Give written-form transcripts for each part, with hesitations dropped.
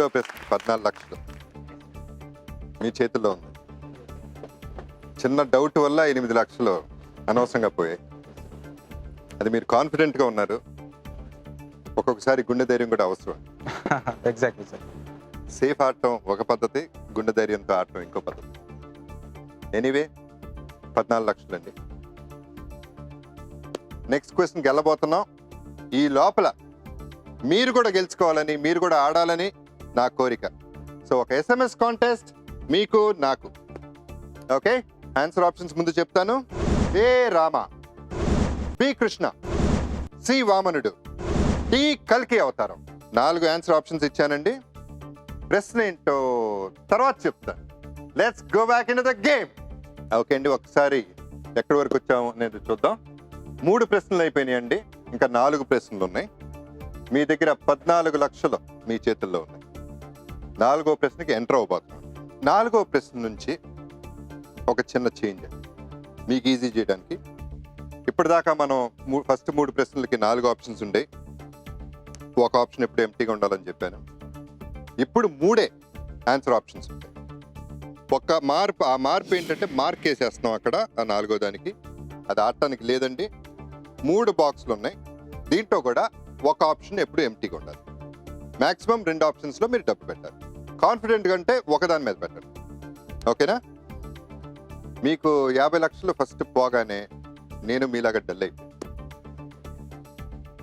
మూడో ప్రశ్న 14 లక్షలు మీ చేతుల్లో ఉంది. చిన్న డౌట్ వల్ల 8 లక్షలు అనవసరంగా పోయాయి. అది మీరు కాన్ఫిడెంట్గా ఉన్నారు. ఒక్కొక్కసారి గుండె ధైర్యం కూడా అవసరం. Exactly sir. సేఫ్ ఆడటం ఒక పద్ధతి, గుండె ధైర్యంతో ఆడటం ఇంకో పద్ధతి. ఎనీవే 14 లక్షలు అండి. నెక్స్ట్ క్వశ్చన్కి వెళ్ళబోతున్నాం. ఈ లోపల మీరు కూడా గెలుచుకోవాలని, మీరు కూడా ఆడాలని నా కోరిక. సో ఒక SMS కాంటెస్ట్ మీకు నాకు. ఓకే, ఆన్సర్ ఆప్షన్స్ ముందు చెప్తాను. A Rama, B Krishna, C వామనుడు, డి కల్కి అవతారం. 4 ఆన్సర్ ఆప్షన్స్ ఇచ్చానండి. ప్రశ్న ఏంటో తర్వాత చెప్తాను. Let's go back in the game. Okay అండి, ఒకసారి ఎక్కడి వరకు వచ్చాము అనేది చూద్దాం. 3 ప్రశ్నలు అయిపోయినాయండి. ఇంకా 4 ప్రశ్నలు ఉన్నాయి. మీ దగ్గర 14 లక్షలు మీ చేతుల్లో ఉన్నాయి. 4వ ప్రశ్నకి ఎంటర్ అవ్వబోతున్నాం. 4వ ప్రశ్న నుంచి ఒక చిన్న చేంజ్ మీకు ఈజీ చేయడానికి. ఇప్పటిదాకా మనం ఫస్ట్ 3 ప్రశ్నలకి 4 ఆప్షన్స్ ఉండే, ఒక ఆప్షన్ ఎప్పుడు ఎంటీగా ఉండాలని చెప్పాను. ఇప్పుడు 3 ఆన్సర్ ఆప్షన్స్ ఉంటాయి. ఒక మార్పు, ఆ మార్పు ఏంటంటే మార్క్ వేసేస్తున్నాం అక్కడ ఆ 4వ దానికి. అది ఆడటానికి లేదండి. 3 బాక్సులు ఉన్నాయి. దీంట్లో కూడా ఒక ఆప్షన్ ఎప్పుడు ఎంటీగా ఉండాలి. మ్యాక్సిమం 2 ఆప్షన్స్లో మీరు డబ్బు పెట్టాలి. కాన్ఫిడెంట్గా అంటే ఒకదాని మీద పెట్టండి. ఓకేనా? మీకు 50 లక్షలు ఫస్ట్ పోగానే నేను మీలాగా డల్ అయిపోయాను.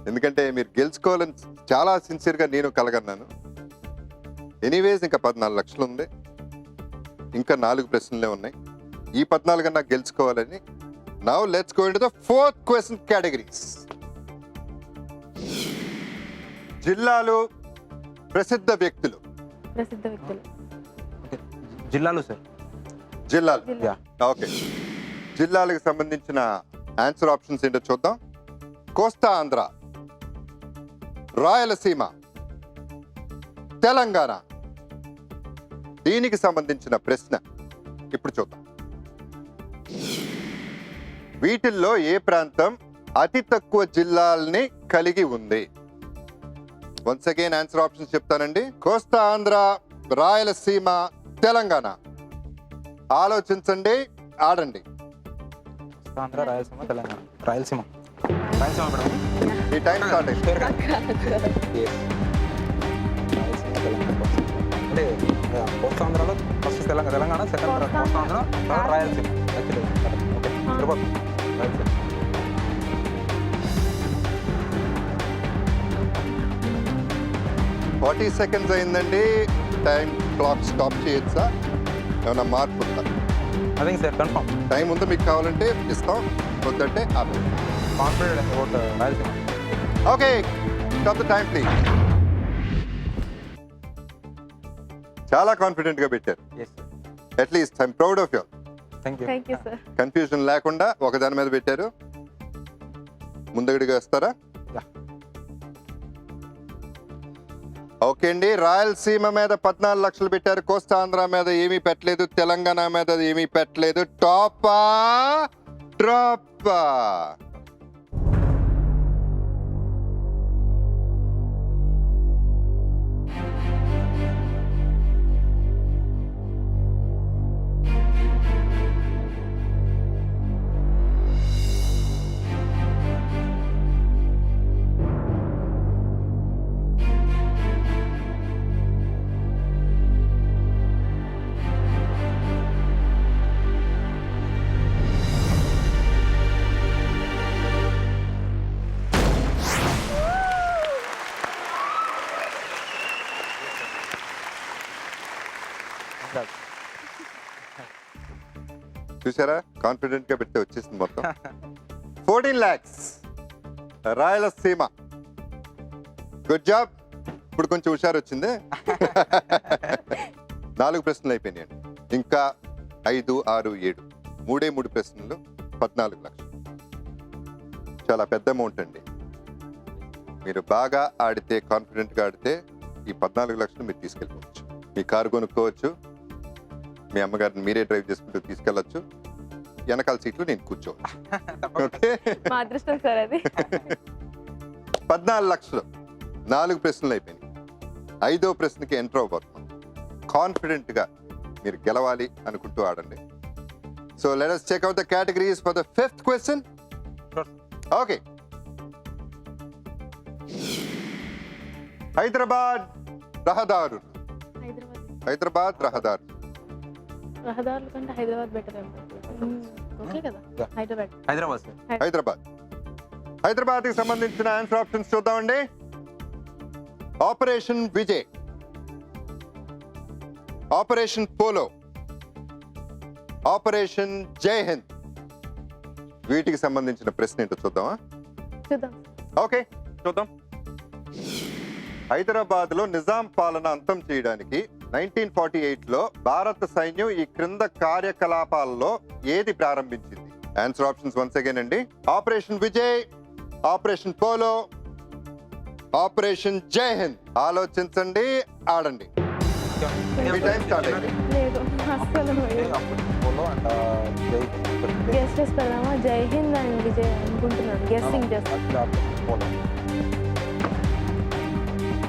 ఎందుకంటే మీరు గెలుచుకోవాలని చాలా సిన్సియర్గా నేను కలగన్నాను. ఎనీవేస్ ఇంకా 14 లక్షలు ఉంది. ఇంకా 4 ప్రశ్నలే ఉన్నాయి. ఈ 14 కన్నా గెలుచుకోవాలని. Now let's go into the 4th question categories. జిల్లాలు, ప్రసిద్ధ వ్యక్తులు. జిల్లాలు సార్. జిల్లాలు. యా. ఓకే, జిల్లాలకు సంబంధించిన ఆన్సర్ ఆప్షన్స్ ఏంటో చూద్దాం. కోస్తా ఆంధ్ర, రాయలసీమ, తెలంగాణ. దీనికి సంబంధించిన ప్రశ్న ఇప్పుడు చూద్దాం. వీటిల్లో ఏ ప్రాంతం అతి తక్కువ జిల్లాల్ని కలిగి ఉంది? వన్స్ అగైన్ ఆన్సర్ ఆప్షన్స్ చెప్తానండి. కోస్తా ఆంధ్ర, రాయలసీమ, తెలంగాణ. ఆలోచించండి, ఆడండి. ఆంధ్ర, రాయలసీమ, తెలంగాణ. రాయలసీమ. రాయలసీమ మేడం. ఈ టైం స్టార్ట్ అయింది. అంటే కోస్తా ఆంధ్రలో first Telangana, second Kosta Andhra, third Rayalaseema. Actually okay, సరిపోతుంది. రాయలసీమ. 40 seconds అయిందండి. టైం క్లాక్ స్టాప్ చేయొచ్చా? ఏమైనా మార్పు ఉందా? అదే సార్, కన్ఫర్మ్. టైం ఉందో మీకు కావాలంటే ఇస్తాం, వద్దంటే ఆపే. Confident about Rayalaseema. Okay, stop the time please. చాలా కాన్ఫిడెంట్గా పెట్టారు. Yes sir. At least I'm proud of you. Thank you sir. Confusion లేకుండా ఒకదాని మీద పెట్టారు. ముందడుగుగా వస్తారా? ఓకే అండి, రాయలసీమ మీద 14 లక్షలు పెట్టారు. కోస్తా ఆంధ్ర మీద ఏమీ పెట్టలేదు. తెలంగాణ మీద ఏమీ పెట్టలేదు. టాపా డ్రాపా? చూసారా, కాన్ఫిడెంట్ గా పెడితే వచ్చేసింది మొత్తం. 14 lakhs రాయలసీమ. Good job. ఇప్పుడు కొంచెం హుషారు వచ్చింది. 4 ప్రశ్నలు అయిపోయినాయండి. ఇంకా 5, 6, 7 3 ప్రశ్నలు 14 లక్షలు. చాలా పెద్ద అమౌంట్ అండి. మీరు బాగా ఆడితే, కాన్ఫిడెంట్గా ఆడితే ఈ 14 లక్షలు మీరు తీసుకెళ్ళిపోవచ్చు. మీ కారు కొనుక్కోవచ్చు. మీ అమ్మగారిని మీరే డ్రైవ్ చేసుకుంటూ తీసుకెళ్ళచ్చు. వెనకాల సీట్లు నేను కూర్చోవచ్చు. ఓకే, మా అదృష్టం సార్ అది. 14 లక్షలు. 4 ప్రశ్నలు అయిపోయినాయి. 5వ ప్రశ్నకి ఎంటర్ అవబోతున్నాం. కాన్ఫిడెంట్గా మీరు గెలవాలి అనుకుంటూ ఆడండి. So let us check out the categories for the 5th question. Sure. Okay. Hyderabad రహదారులు. హైదరాబాద్ రహదారులు. రహదారుల కంటే హైదరాబాద్ బెటర్ ఓకే కదా. Yeah. హైదరాబాద్ సార్. హైదరాబాద్. హైదరాబాద్కి సంబంధించిన ఆన్సర్ ఆప్షన్స్ చూద్దామండి. Operation Vijay, operation polo, operation Jai Hind. వీటికి సంబంధించిన ప్రశ్న ఏంటో చూద్దామా? చూద్దాం. ఓకే చూద్దాం. హైదరాబాద్ లో నిజాం పాలన అంతం చేయడానికి 1948లో భారత సైన్యం ఈ క్రింద కార్యకలాపాల్లో ఏది ప్రారంభించింది? ఆన్సర్ ఆప్షన్స్ వన్స్ అగైన్ అండి. Operation Vijay, operation polo, operation Jai Hind. ఆలోచించండి, ఆడండి. మీ టైం స్టార్ట్ అయింది. లేదు అస్సలు పోలో అండ్ జై గెస్ చేసి పెడదామా? జై హింద్ అండ్ విజయ్ అనుకుంటున్నాను. గెస్సింగ్ చేస్తాను. పోలో.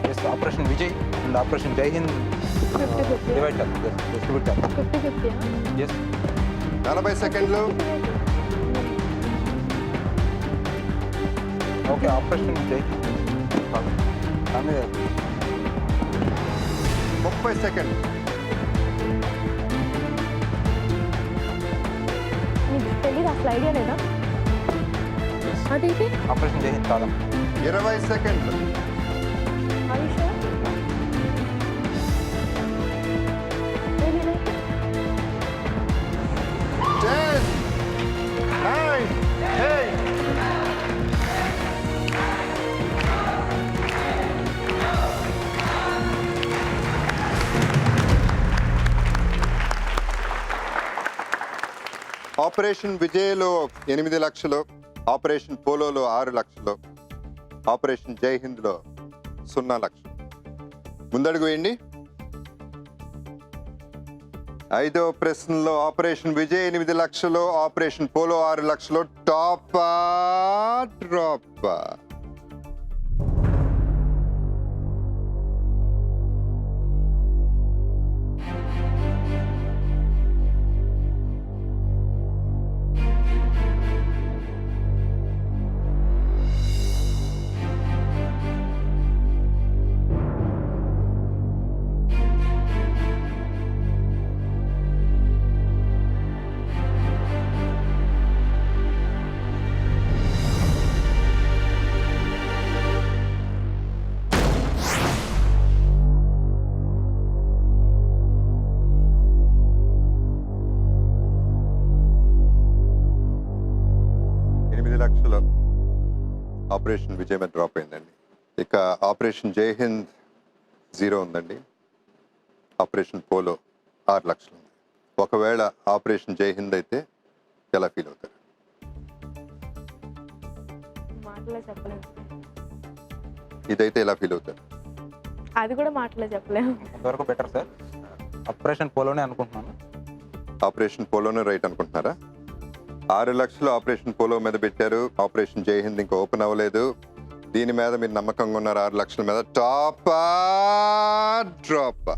Yes, operation Vijay and operation Jai Hind 50-50. Divide చేయాలి. డిస్ట్రిబ్యూట్ చేయాలి. 50-50. ఎస్. 40 సెకండ్లు. Okay, operation Jai Hind. 30 సెకండ్లు. నీకు తెలియదు అసలు ఐడియా లేదా? అదైతే ఆపరేషన్ జై హింద్ కాదా? 20 సెకండ్లు. ఆయుష 10, 9, 8. ఆపరేషన్ విజయ్లో 8 లక్షలు, ఆపరేషన్ పోలోలో 6 లక్షలు, ఆపరేషన్ జై హింద్లో 0 లక్షలు. ముందడుగు వేయండి. 5వ ప్రశ్నలో ఆపరేషన్ విజయ్ 8 లక్షలు, ఆపరేషన్ పోలో 6 లక్షలు. టాపా డ్రాపా? ఆపరేషన్ విజయ్ మీద డ్రాప్ అయిందండి. ఇక ఆపరేషన్ జై హింద్ 0 ఉందండి. ఆపరేషన్ పోలో 6 లక్షలు ఉంది. ఒకవేళ ఆపరేషన్ జై హింద్ అయితే ఎలా ఫీల్ అవుతారు? మాటలో చెప్పలేము. ఇదైతే ఎలా ఫీల్ అవుతారు? అది కూడా మాటలో చెప్పలేము. ఇంతవరకు బెటర్ సార్. ఆపరేషన్ పోలోనే అనుకుంటున్నాను. ఆపరేషన్ పోలోనే రైట్ అనుకుంటున్నారా? 6 లక్షలు ఆపరేషన్ పోలో మీద పెట్టారు. ఆపరేషన్ జై హింద్ ఇంకా ఓపెన్ అవ్వలేదు. దీని మీద మీరు నమ్మకంగా ఉన్నారు. 6 లక్షల మీద. టాపా డ్రాపా?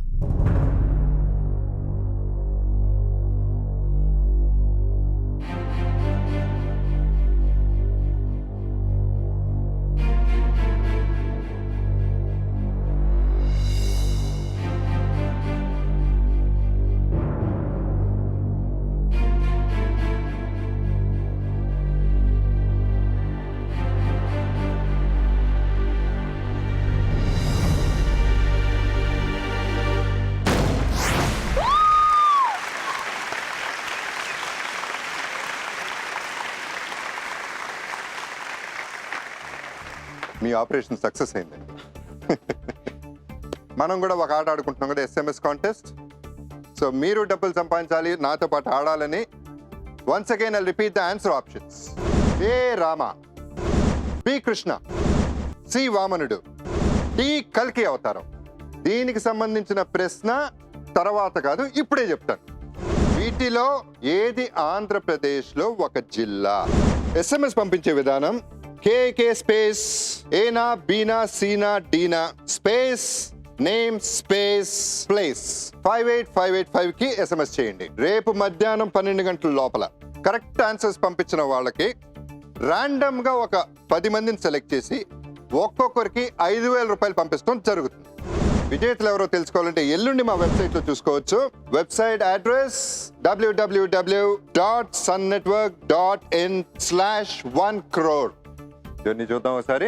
మీ ఆపరేషన్ సక్సెస్ అయిందండి. మనం కూడా ఒక ఆట ఆడుకుంటున్నాం కదా, ఎస్ఎంఎస్ కాంటెస్ట్. సో మీరు డబ్బులు సంపాదించాలి, నాతో పాటు ఆడాలని. Once again I repeat the answer options. A Rama, B Krishna, C వామనుడు, డి కల్కి అవతారం. దీనికి సంబంధించిన ప్రశ్న తర్వాత కాదు, ఇప్పుడే చెప్తాను. వీటిలో ఏది ఆంధ్రప్రదేశ్లో ఒక జిల్లా? ఎస్ఎంఎస్ పంపించే విధానం కేకే స్పేస్ ఏనా బీనా సీనా డీనా స్పేస్ నేమ్ స్పేస్ ప్లేస్ 58585 కి SMS చేయండి. రేపు మధ్యాహ్నం 12 గంటల లోపల కరెక్ట్ ఆన్సర్స్ పంపించిన వాళ్ళకి ర్యాండమ్ గా ఒక 10 మందిని సెలెక్ట్ చేసి ఒక్కొక్కరికి 5,000 రూపాయలు పంపించడం జరుగుతుంది. విజేతలు ఎవరో తెలుసుకోవాలంటే ఎల్లుండి మా వెబ్సైట్ లో చూసుకోవచ్చు. Website address www.sunnetwork.in/1 crore. Journey చూద్దాం ఒకసారి.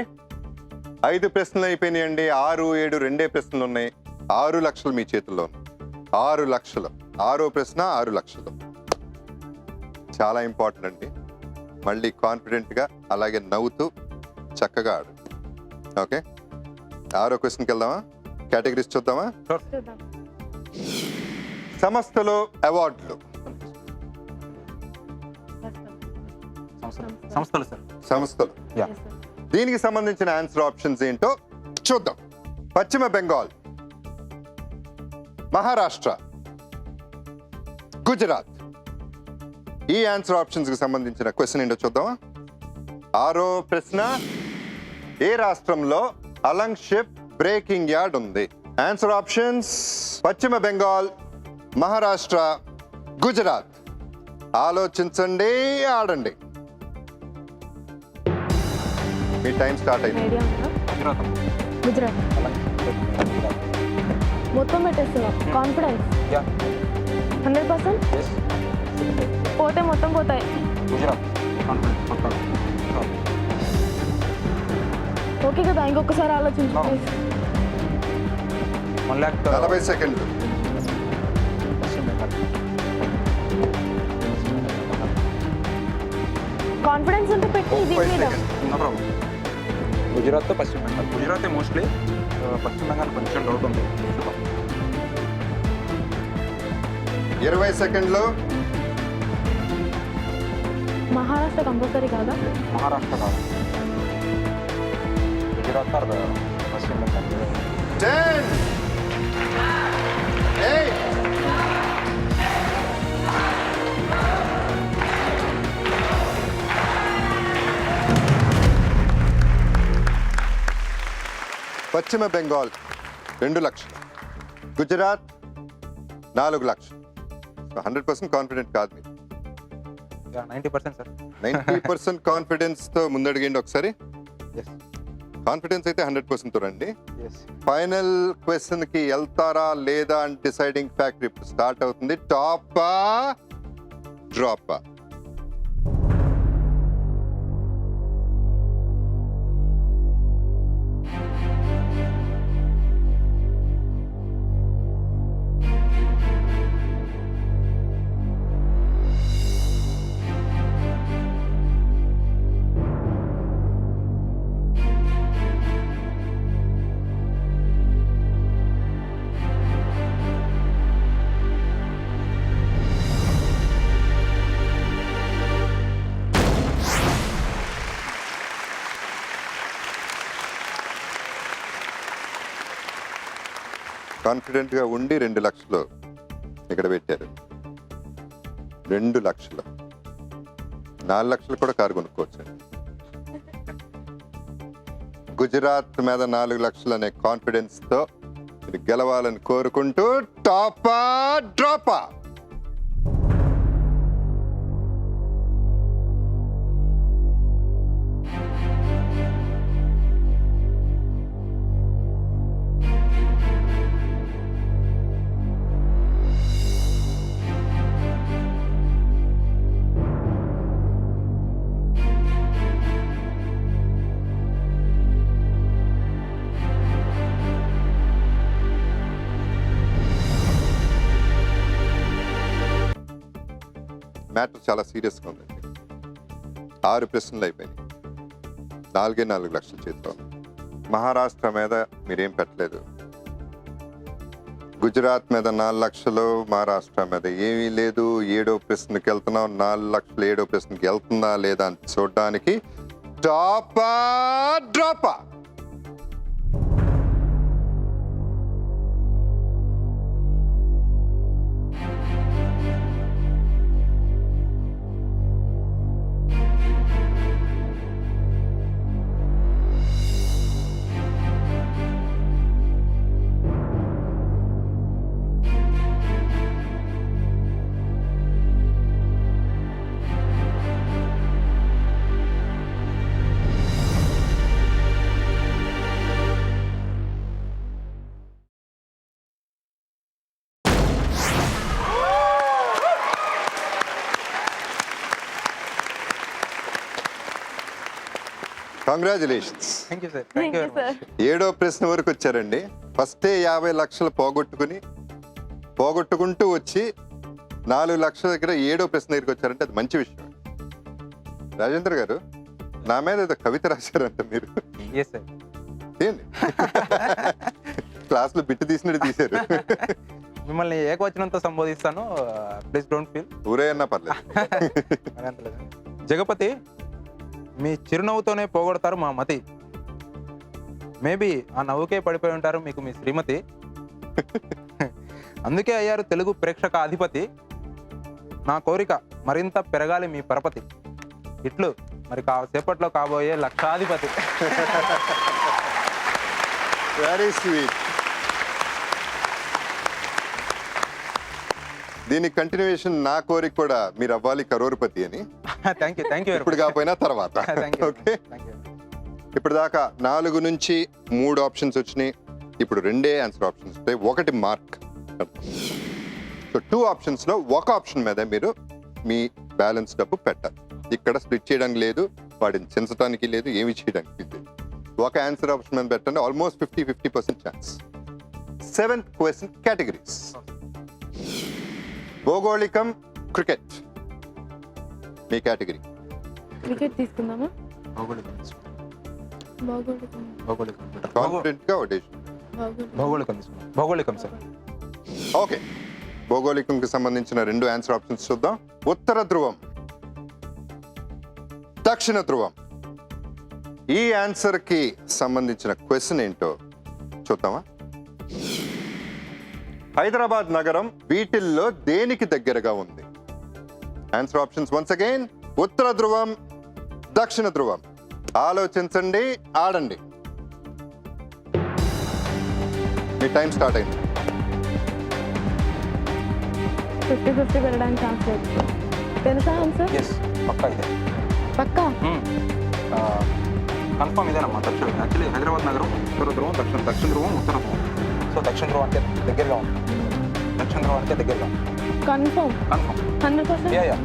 5 ప్రశ్నలు అయిపోయినాయండి. 6, 7 రెండే ప్రశ్నలు ఉన్నాయి. 6 లక్షలు మీ చేతుల్లో ఉన్నాయి. 6 లక్షలు. 6వ ప్రశ్న 6 లక్షలు. చాలా ఇంపార్టెంట్ అండి. మళ్ళీ కాన్ఫిడెంట్గా అలాగే నవ్వుతూ చక్కగా ఆడు. ఓకే, 6వ క్వశ్చన్కి వెళ్దామా? కేటగిరీస్ చూద్దామా? చూద్దాం. సంస్థలో అవార్డులు. సంస్థలు సార్. సంస్థలు. యా. Yes, sir. దీనికి సంబంధించిన ఆన్సర్ ఆప్షన్స్ ఏంటో చూద్దాం. పశ్చిమ బెంగాల్, మహారాష్ట్ర, గుజరాత్. ఈ ఆన్సర్ ఆప్షన్స్ కి సంబంధించిన క్వశ్చన్ ఏంటో చూద్దామా? 6వ ప్రశ్న, ఏ రాష్ట్రంలో అలంగ్ షిప్ బ్రేకింగ్ యార్డ్ ఉంది? ఆన్సర్ ఆప్షన్స్ పశ్చిమ బెంగాల్, మహారాష్ట్ర, గుజరాత్. ఆలోచించండి, ఆడండి. మీ టైం స్టార్ట్ అయింది. ఐడియా ఉందా? గుజరాత్. గుజరాత్. గుజరాత్. మొత్తం పెట్టేస్తున్నాం. Confidence yeah. 100%. ఎస్. పోతే మొత్తం పోతాయి. గుజరాత్. కాన్ఫిడెంట్. పక్కా. ఓకే కదా, ఇంకొకసారి ఆలోచించు ప్లీజ్. 1 lakh. 40 సెకండ్లు. పశ్చిమ బెంగాల్. కాన్ఫిడెన్స్ ఉంటే పెట్టి దీని 30 మీద. సెకండ్లు. No problem. గుజరాత్ పశ్చిమ బెంగాల్. గుజరాత్ మోస్ట్లీ. పశ్చిమ బెంగాల్ కొంచెం డౌట్ ఉంది. 20 సెకండ్లు. మహారాష్ట్ర కంపల్సరీ కాదా? మహారాష్ట్ర కాదు. గుజరాత్ ఆర్ పశ్చిమ బెంగాల్. 10, 8, 'పశ్చిమ బెంగాల్ 2 లక్షలు, గుజరాత్ 4 లక్షలు. 100% కాన్ఫిడెంట్ కాదు మీరు. 90% సార్. 90% కాన్ఫిడెన్స్ తో ముందడిగండి ఒకసారి. ఎస్. కాన్ఫిడెన్స్ అయితే 100% తో రండి. ఎస్. ఫైనల్ క్వశ్చన్ కి వెళ్తారా లేదా అని డిసైడింగ్ ఫ్యాక్టర్ ఇప్పుడు స్టార్ట్ అవుతుంది. టాపా డ్రాపా? కాన్ఫిడెంట్ గా ఉండి 2 లక్షలు ఇక్కడ పెట్టారు. 2 లక్షలు. 4 లక్షలు కూడా కారు కొనుక్కోవచ్చు. గుజరాత్ మీద 4 లక్షలు అనే కాన్ఫిడెన్స్ తో మీరు గెలవాలని కోరుకుంటూ టాపా డ్రాపా? మ్యాటర్ చాలా సీరియస్గా ఉందండి. 6 ప్రశ్నలు అయిపోయినాయి. 4 లక్షల చేతిలో. మహారాష్ట్ర మీద మీరేం పెట్టలేదు. గుజరాత్ మీద 4 లక్షలు, మహారాష్ట్ర మీద ఏమీ లేదు. 7వ ప్రశ్నకి వెళ్తున్నాం. 4 లక్షలు 7వ ప్రశ్నకి వెళ్తుందా లేదా అని చూడడానికి టాపా డ్రాపా? Congratulations. Thank you sir, thank you very sir. Much. 7వ ప్రశ్న వరకు వచ్చారండి. ఫస్టే 50 లక్షలు పోగొట్టుకుంటూ వచ్చి 4 లక్షల దగ్గర 7వ ప్రశ్న దగ్గరికి వచ్చారంటే అది మంచి విషయం. రాజేంద్ర గారు, నా మీద ఏదో కవిత రాశారంట మీరు. Yes sir. ఏంది క్లాస్ లో బిట్టు తీసినట్టు తీశారు. మిమ్మల్ని ఏకవచనంతో సంబోధిస్తాను, ప్లీజ్ డోంట్ ఫీల్. ఊరే అన్నా పర్లేదు. జగపతి, మీ చిరునవ్వుతోనే పోగొడతారు మా మతి. మేబీ ఆ నవ్వుకే పడిపోయి ఉంటారు మీకు మీ శ్రీమతి. అందుకే అయ్యారు తెలుగు ప్రేక్షక అధిపతి. నా కోరిక మరింత పెరగాలి మీ పరపతి. ఇట్లు మరి సేపట్లో కాబోయే లక్షాధిపతి. Very sweet. దీని కంటిన్యూషన్ నా కోరిక కూడా మీరు అవ్వాలి కరోర్పతి అని. Thank you, thank you. ఇప్పుడు కాకపోయినా తర్వాత. ఓకే, ఇప్పుడు దాకా 4 నుంచి 3 ఆప్షన్స్ వచ్చినాయి. ఇప్పుడు 2 ఆన్సర్ ఆప్షన్స్ ఉంటాయి, 1 మార్క్. సో 2 ఆప్షన్స్ లో 1 ఆప్షన్ మీద మీరు మీ బ్యాలెన్స్ డబ్బు పెట్టాలి. ఇక్కడ స్ప్లిట్ చేయడానికి లేదు, వాటిని చించడానికి లేదు, ఏమి చేయడానికి లేదు. 1 ఆన్సర్ ఆప్షన్ మీద పెట్టండి. Almost 50% chance. 7th question, categories. భౌగోళికం, క్రికెట్ మీ కేటగిరీ. క్రికెట్ తీసుకుందామా? భౌగోళికం. భౌగోళికం. కాన్ఫిడెంట్ గా ఒకటేసి. భౌగోళికం తీసుకున్నాం. భౌగోళికం సార్. ఓకే, భౌగోళికంకి సంబంధించిన 2 ఆన్సర్ ఆప్షన్స్ చూద్దాం. ఉత్తర ధ్రువం, దక్షిణ ధ్రువం. ఈ ఆన్సర్ కి సంబంధించిన క్వశ్చన్ ఏంటో చూద్దామా? హైదరాబాద్ నగరం వీటిల్లో దేనికి దగ్గరగా ఉంది? Answer options once again. ఉత్తర ధ్రువం, దక్షిణ ధ్రువం. ఆలోచించండి, ఆడండి. మీ టైం స్టార్ట్ అయింది. 50-50 పెట్టడానికి ఛాన్స్ లేదు. తెలుసా ఆన్సర్? ఎస్, పక్కా ఇదే. పక్కా? కన్ఫర్మ్ ఇదేనమ్మా. దక్షిణ యాక్చువల్లీ హైదరాబాద్ నగరం ఉత్తర ధ్రువం, దక్షిణ ధ్రువం, ఉత్తర ధ్రువం. సో దక్షిణ ధ్రువం అంటే దగ్గరగా ఉంది. దక్షిణ ధ్రువం అంటే దగ్గరగా ఉంది. కన్ఫర్మ్? కన్ఫర్మ్. 100%? యా.